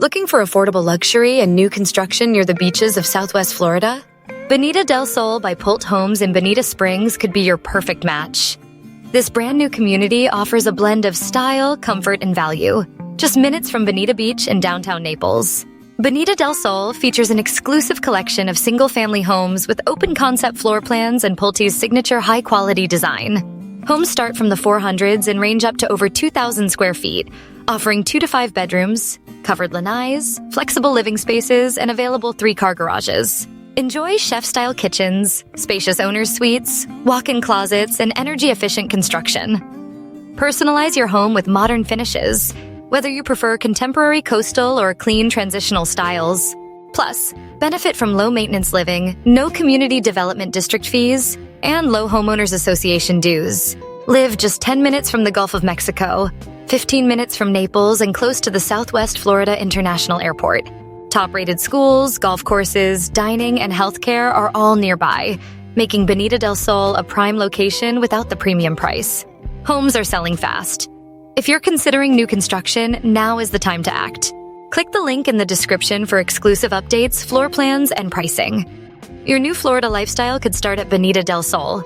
Looking for affordable luxury and new construction near the beaches of Southwest Florida? Bonita Del Sol by Pulte Homes in Bonita Springs could be your perfect match. This brand new community offers a blend of style, comfort, and value, just minutes from Bonita Beach in downtown Naples. Bonita Del Sol features an exclusive collection of single-family homes with open-concept floor plans and Pulte's signature high-quality design. Homes start from the 400s and range up to over 2,000 square feet, offering 2 to 5 bedrooms, covered lanais, flexible living spaces, and available 3-car garages. Enjoy chef-style kitchens, spacious owner's suites, walk-in closets, and energy-efficient construction. Personalize your home with modern finishes, whether you prefer contemporary coastal or clean transitional styles. Plus, benefit from low-maintenance living, no community development district fees, and low homeowners association dues. Live just 10 minutes from the Gulf of Mexico, 15 minutes from Naples, and close to the Southwest Florida International Airport. Top-rated schools, golf courses, dining, and healthcare are all nearby, making Bonita Del Sol a prime location without the premium price. Homes are selling fast. If you're considering new construction, now is the time to act. Click the link in the description for exclusive updates, floor plans, and pricing. Your new Florida lifestyle could start at Bonita Del Sol.